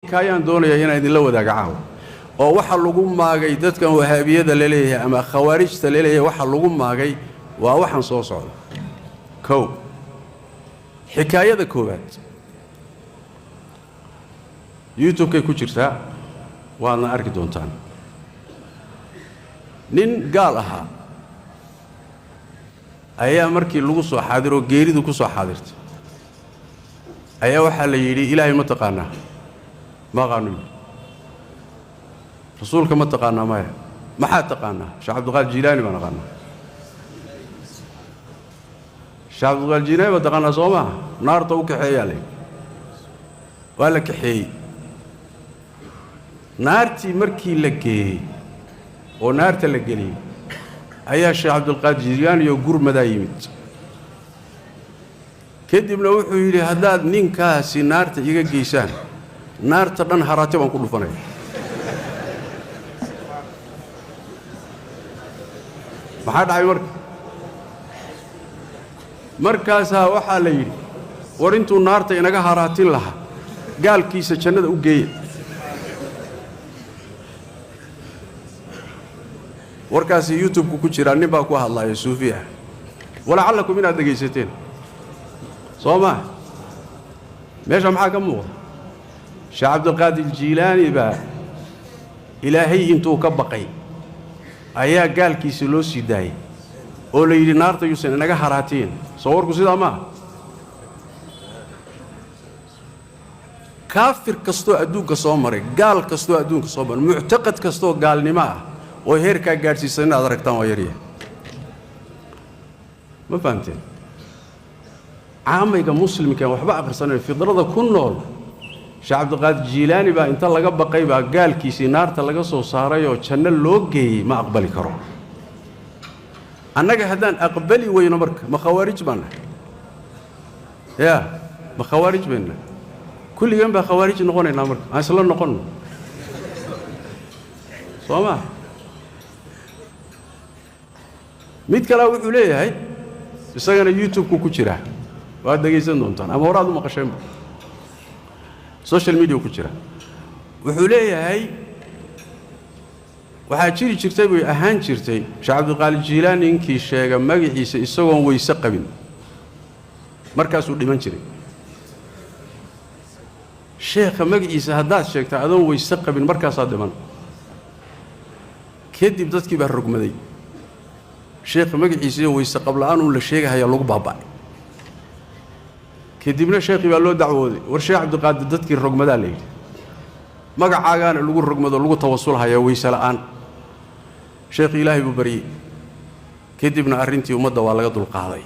كايان دونيا هنا إذن لو ذاك عاو oo waxa lagu maagay dadkan wahaabiyada leeyahay ama khawaarijta leeyahay waxa lagu maagay waa waxan soo socda kow xikaayada koobaad YouTube ku jirta waana arki doontaan nin gaal aha ayaa markii lagu soo xaadiro geeridu ku soo xaadirtay ayaa waxa la yiri ilaahay ma taqaana ma qaanu رسولك ما تقانا ما حد تقانا شيخ عبد القادر الجيلاني ما نقانا شيخ عبد القادر الجيلاني ما تقانا صوما نار توك حيالي ولا كحي نارتي مركي لكي ونارتي لكلي أيها الشيخ عبد القادر الجيلاني يقر مدايمت كدي من وحي يلي هداد نين كاسي نارتي يجا جيسان نارتي دن هراتي وان كل فناي maxaa dhacay markaas waxa la yiri war intuu naarta inaga haraatin laha gaalkiisa jannada u geeyay warkaas YouTube ku jira nin baa ku hadlaya suufiya wala calakum inaad dhageysateen sooma meesha maxaa ka muuqda Sheikh Abdul Qadir Jilani ba ilaahay intuu ka baqay ayaa gaalkiisa loo sii daayay oo la yiri naarta yuusan inaga haraatiin soo warku sida ma kaafir kasto adduunka soo maray gaal kasto adduunka soo maray mu'taqad kasto gaalnimo ah oo heerka gaarsiisan inaad aragtaan waa yariya ma fahamteen caamayga muslimka waxba aqrisanay fidrada ku nool Sheikh Abdul Qadir Jilani ba inta laga baqay ba gaalkiisii naarta laga soo saaray oo janno loo geeyay ma aqbali karo annaga hadaan aqbali weyno marka ma khawaarij bana ya ma khawaarij bana kulligan ba khawaarij noqonayna marka aan isla noqon sooma mid kale wuxuu leeyahay isagana YouTube ku jira waa dhageysan doontaan ama horaad u maqasheen social media ku jira wuxuu leeyahay waxa jiri jirtay way ahaan jirtay Sheikh Abdul Qadir Jilani inkii sheega magaciisa isagoo weyse qabin markaas uu dhiman jiray sheekha magaciisa haddaad sheegto adoon weyse qabin markaas aad dhiman kadib dadkii baa rogmaday sheekha magaciisa weyse qablaan uu la sheegay lagu baabay كدبنا شيخي بالله دعوة ورشيخ عبد القادر دتك الرقمة لي مقع عاقان اللي الرقمة اللي توصلها يا ويسال الآن شيخ إلهي ببري كدبنا أرنتي ومضى ولا قد القاضي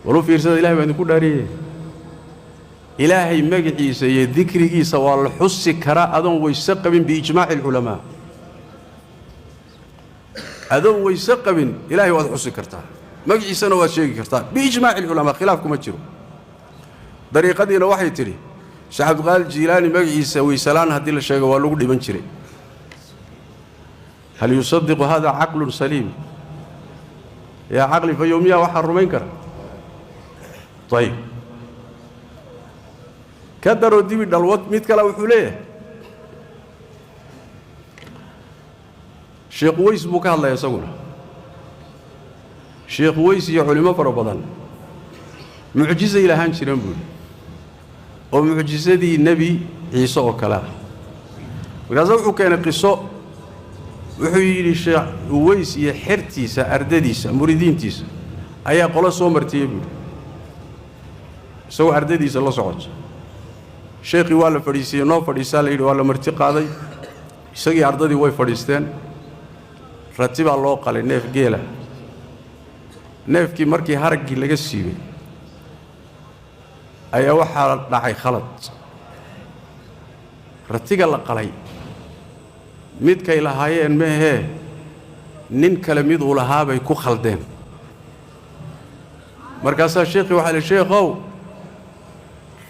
ولو في رسالة إلهي بأن يكون داري إلهي مقعي سيذكري سوال حس كراء أذن ويسقب بإجماع العلماء أذن ويسقب إلهي واضح حس كرتاه مجلس سنوات شيء كرتان بإجماع العلماء خلافكم أجروا طريقة دينا واحد تري شيخ عبد القادر الجيلاني مجلس ويسلان هدي الشيء والوجد بنشري هل يصدق هذا عقل سليم يا عقل في يوميا وحر منكر طيب كدروا دي بالوقت ميت كلا وحوليه شيخ ويس بوك الله يسوونه شيخ ويس يا علماء فربضان معجزة إلى هانشرين بول ومعجزة دي النبي عيسى وكلاه وكذا كان قصة وحيي الشيخ ويس يا حرتيسا أردديسا مريدين تيسا أيا قلا صومر تيبول سو أردديسا الله صعد شيخي ولا فريسي نو فريسالي ولا مرتقى هذا يسقي أرددي وي فريستان رتب الله قال النيف جيله neefkii markii haragii laga siibay ayaa waxa dhacay khalad ratiga la qalay mid kay lahaayeen mehe nin kale mid uu lahaa bay ku khaldeen markaas sheekhi waxa la sheekhow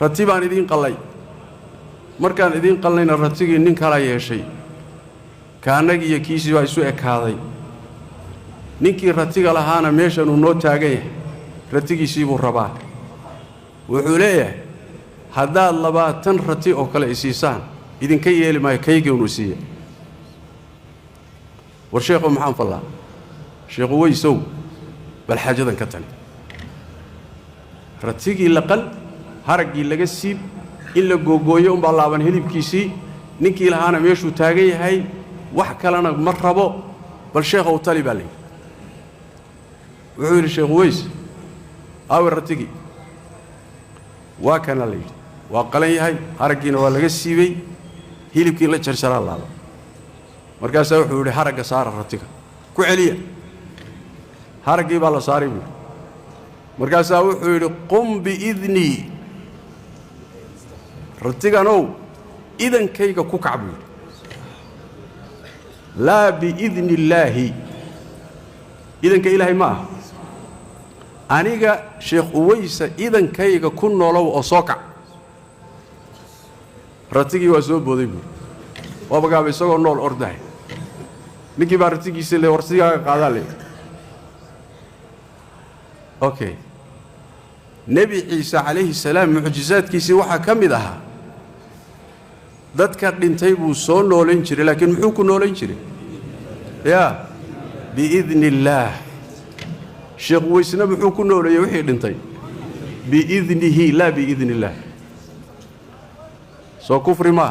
ratibaan idin qalay markaan idin qalnayna ratigii nin kala yeeshay kaanagi iyo kiisi waa isu ekaaday ninkii ratiga lahaana meeshan uu noo taagay ratigiisii buu rabaa wuxuu leeyahay haddaad 20 rati oo kale isiisaan idinka yeeli maayo kayga uu siiyo war sheekhu maxaan falaa sheekhu waysow bal xaajadan ka tan ratigii laqal haragii laga siib illa googooyo baa laaban hilibkiisii ninkii lahaana meeshuu taagan yahay wax kalena ma rabo bal sheekhu tali baa leeyahay wuxuu yiri sheekhu ways aw ratigi waa kana leeyahay waa qalan yahay haragiina waa laga siibay hilibkii la jarjaraa laaba markaas wuxuu yiri haraga saara ratiga ku celiya haragii baa la saaray markaas wuxuu yiri qum bi idni ratiganow idankayga ku kacbu la bi idni illaahi idanka ilaahay ma aniga sheekh uwaysa idankayga ku noolow oo soo kac ratigii waa soo booday waa bagaaba isagoo nool orday ninkii baa ratigiisa le warsigaaga qaadaa le okay nabi ciisa alayhi salaam mucjizaadkiisii waxa kamid ahaa dadka dhintay buu soo nooleyn jiray laakiin muxuu ku nooleyn jiray ya biidni illaah sheekh waysna muxuu ku nooleeyay wixii dhintay biidnihi la biidni illaah soo kufri ma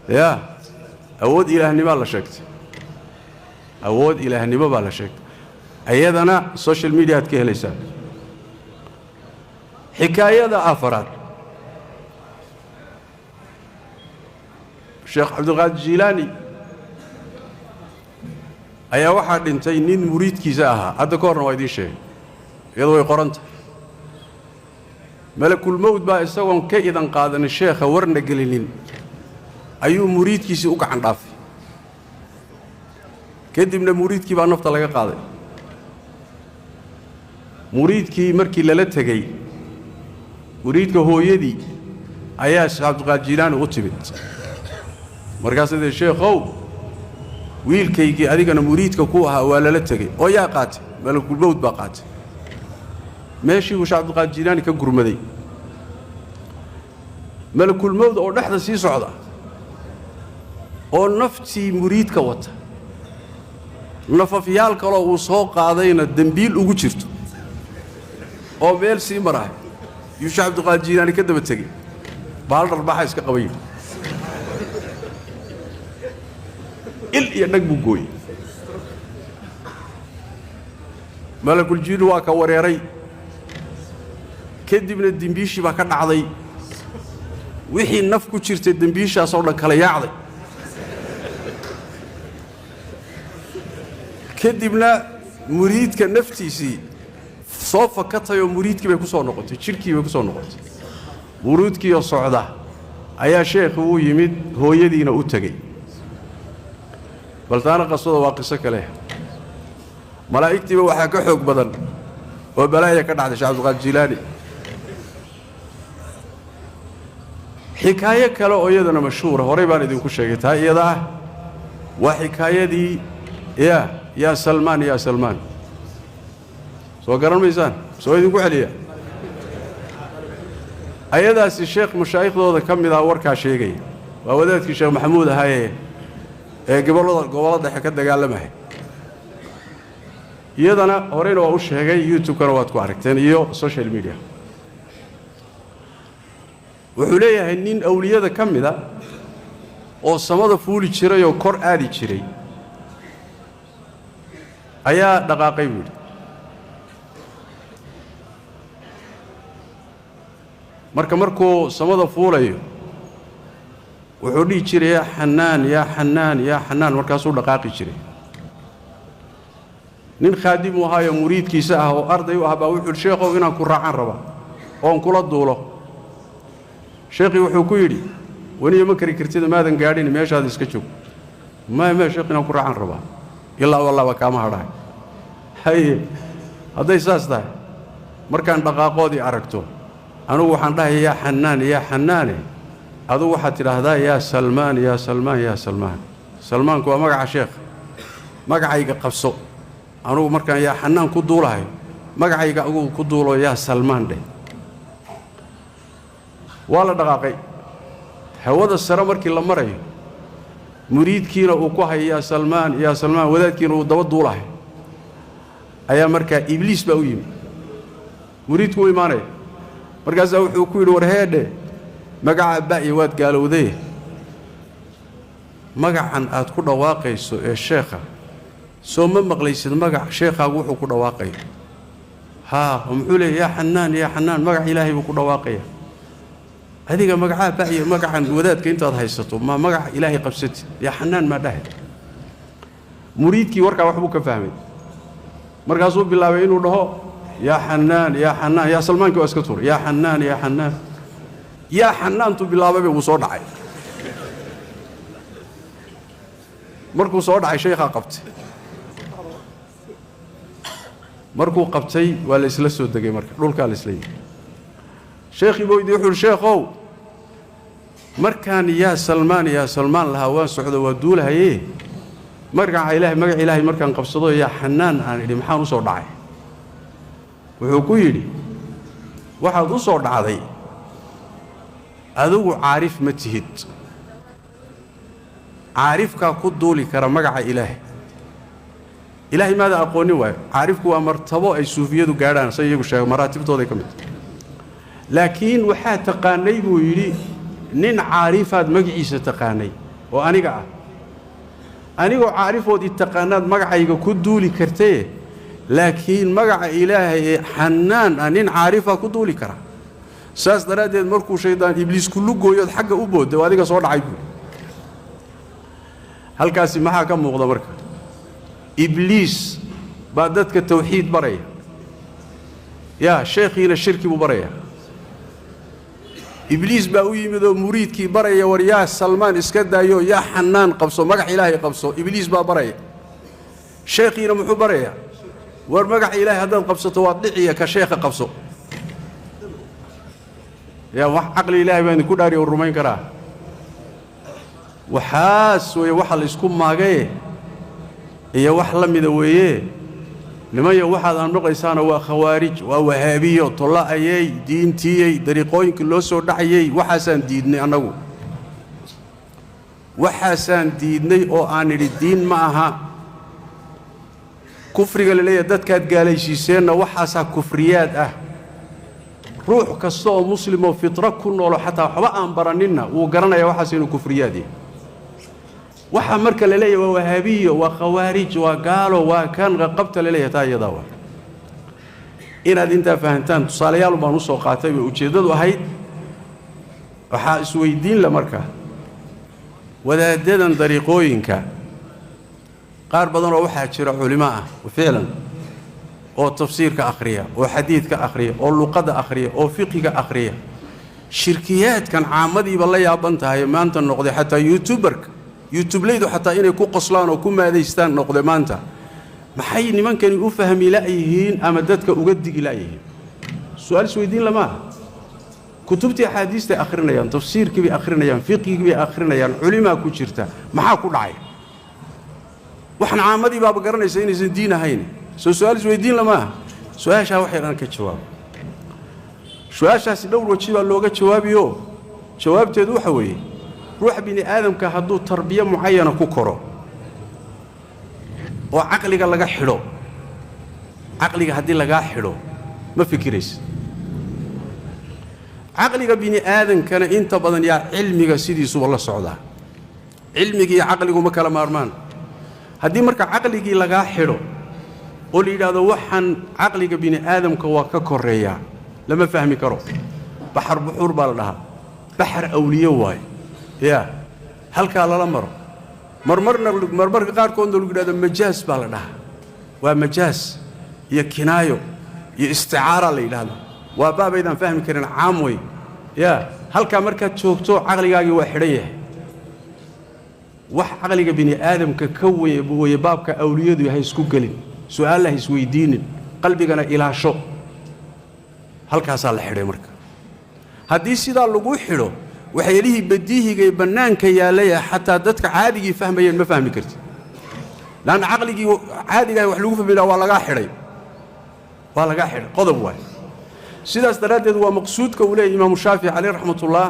ya awood ilaahnimo la sheegtay awood ilaahnimo baa la sheegtay ayadana social media aad ka helaysaa xikaayada afraad sheekh Abdulqaadir Jilaani ayaa waxa dhintay nin muriidkiisa ahaa hadda ka horna waa idin sheegay iyadoo way qoranta malakul mawd baa isagoon ka idan qaadan sheekha warna gelinin ayuu muriidkiisa u gacan dhaafay kadibna muriidkii baa nafta laga qaaday muriidkii markii lala tagay muriidka hooyadii ayaa sheekh Abdulqaadir Jilaani u timid markaas ay sheekhow wiilkaygii adigana muriidka ku ahaa waa lala tagay oo yaa qaatay malakul mawd baa qaatay meeshii uu sheekh Abdulqaadir Jilaani ka gurmaday malakul mawd oo dhaxda sii socda oo naftii muriidka wata nafafyaal kale uu soo qaadayna dambiil ugu jirto oo meel sii maray sheekh Abdulqaadir Jilaani ka daba tagay baal darbaxa iska qabay il iyo dhag buu gooyay malakul jiil waa ka wareeray kadibna dambiishii baa ka dhacday wixii naf ku jirtay dambiishaas oo dhan kala yaacday kadibna muriidka naftiisii soo fakatay oo muriidkii bay ku soo noqotay jirkii bay ku soo noqotay muriidkii oo socda ayaa sheekhu uu yimid hooyadiina u tagay baltaana qasada waa qiso kale malaa'igtiiba waxa ka xoog badan oo balaaya ka dhacday sheekh Abdulqaadir Jilaani xikaayo kale oo iyadana mashhuur horay baan idinku sheegay taa iyada waa xikaayadii ya Salmaan soo garan maysaan soo idinku celiya ayadaasi sheekh mashaayikhdooda kamid ah warka sheegay waa wadaadkii sheekh Maxamuud ahaaye ee gobolada dhexe ka dagaalamay iyadana horeyna waa u sheegay YouTube-kana waad ku aragteen iyo social media wuxuu leeyahay nin awliyada kamida oo samada fuuli jiray oo kor aadi jiray ayaa dhaqaaqay wiil markuu samada fuulayo wuxuu dhigi jiray ya xanaan markaasuu dhaqaaqi jiray nin khaadim u ahaa muriidkiisa ah oo arday u ah baa wuxuu sheekhow inaan ku raacaan raba oo kula duulo sheekhi wuxuu ku yiri waniyo ma kari kartida maadan gaadhin meeshaad iska joog ma sheekh inaan ku raacaan raba ilaa wallahi kaama hadhay haye haday saas tahay markaan dhaqaaqoodii aragto anigu waxaan dhahay ya xanaane adu waxaad tiraahdaa ya Salmaan Salmaanku waa magaca sheekh magacayga qabso anigu markaan ya xanaan ku duulahay magacayga ugu ku duulo ya Salmaan dhe ولا دقاقي هودا السرا مركي لما مرأي مريد كينا وكوها يا سلمان وداد كينا ودود دوله أيام مركا إبليس بأويم مريد كوي ماني مركا زوج وكوي ورهاده مقع باقي واد قالوا ذي مقع عن أتكون واقعي الشيخ سو من مقليس المقع شيخ أقول كل واقعي ها ومحولي يا حنان مقع إلهي بكل واقعي هذيك مقع باقي مقع عن وداد كنت هيسطو ما مقع إلهي قبستي يا حنان ما ده مريد كي وركا وحبوك فهمي مركا صوب بالله وينو له يا حنان يا سلمان كو اسكتور يا حنان يا حنان تو بالله بي وسو دحاي مركو سو دحاي شيخا قبتي مركو قبتي ولا اسلا سو دغاي مركا دولكا لا اسلي شيخي بو يدي وحول شيخو مركان يا سلمان لها وان سخدو ودولهاي مركا إلهي مركان قبصدو يا حنان aan idhi maxaan u soo dhacay wuxuu ku yiri waxaad u soo dhacday adigu caarif ma tihid caarifka ku duuli kara magaca ilaahay maada aqooni waay caarifku waa martabo ay suufiyadu gaaraan say iyagu sheeg maraatibtooda kamid laakiin waxa taqaanay buu yiri nin caarifaad magaciisa taqaanay oo aniga ah anigoo caarifood taqaanaad magacayga ku duuli kartay laakiin magaca ilaahay xanaan anin caarifa ku duuli kara saas daraadeed markuu shaydaan ibliis kullu gooyo xagga u booday adiga soo dhacay halkaasi maxaa ka muuqda marka ibliis baa dadka tawxiid baraya ya sheekhiina shirki buu baraya إبليس باويمد مريدكي بريا وريا سلمان اسكدايو يا حنان قبصو مقع إلهي قبصو إبليس با بريا شيخينا محو بريا ورمقع إلهي هذا قبصو توضعي كشيخ قبصو يا عقل إلهي بين كداري والرومين كراه وحاس ويوحل اسكم ماغيه يا وحل مدويه لما يوحد أن نقيسان وخوارج ووهابية طلاء أيي دينتي طريقين كل سور دحيي وحسن ديني أنا وحسن ديني أو أنا الدين معها كفر قال لي دت كات قال شيء سنة وحسا كفريات روح كالصو مسلم وفطرة كنا ولا حتى حواء برننا وقرنا يا وحسن كفريات دي waxa marka la leeyahay waa wahabiyo waa khawaarij waa gaalo waa kan qabta la leeyahay taayadawa inaad inta fahantaan tusaalayaal baan u soo qaatay oo ujeedadu ahayd waxa isweydiin la marka wadaadadan dariiqooyinka qaar badan oo waxa jira culimo ah ficlan oo tafsiirka akhriya oo xadiidka akhriya oo luqada akhriya oo fiqiga akhriya shirkiyaadkan caamadiiba la yaaban tahay maanta noqday xataa youtuberka يوتيوب ليدو حتى إني كو قصلان وكو ماذيستان نقضي مانتا محي نمان كان يفهم لايهين أمددك أقدق لايهين سؤال سويدين لما كتبتي حديثة آخرنا يان تفسير كبي آخرنا يان فقه كبي آخرنا يان علماء كوشرتا محا كل عاي وحنا عامدي بابا قرنا يسيني زندين هين سؤال سويدين لما سؤال شاوحي أنا كتشواب سؤال شاسي دور وشيبا اللوغة شوابيو شواب تدو حوي روح بني آدم كهدو تربية معينة كوكرو وعقلك لغا حلو عقلك هدي لغا حلو ما فكريس عقلك بني آدم كان انت بدن يا علمك سيدي سو الله سعودا علمك يا عقلك ومكلا مارمان هدي مركا عقلك لغا حلو قولي هذا وحن عقلك بني آدم كواكا كوريا لما فهمي كرو بحر بحور بالله بحر أولياء واي يا هل كان لا مرمر قار كون دول هذا مجاز بالله ومجاز يا كنايو يا استعارة ليلها وباب إذا فهم كرنا عاموي يا هل كان مركز شوفتو عقلي وحريه وح عقلي بني آدم ككوي ويبابك أولياء هاي سكوكلين سؤال الله يسوي دين قلبي أنا إلى شو هل كان صالح حريه مركز هدي سيدا لقوا حلو وحيليه بديه جاي بنان كياليا حتى دتك عادي فهمين ما فهمي كرتي لأن عقلي عادي جاي وحلوه في بلا ولا قاحري ولا قاحر قضب واي sidaas daraaddeed waa maqsuudka uu leeyahay imaamu shaafici caleyh raxmatullah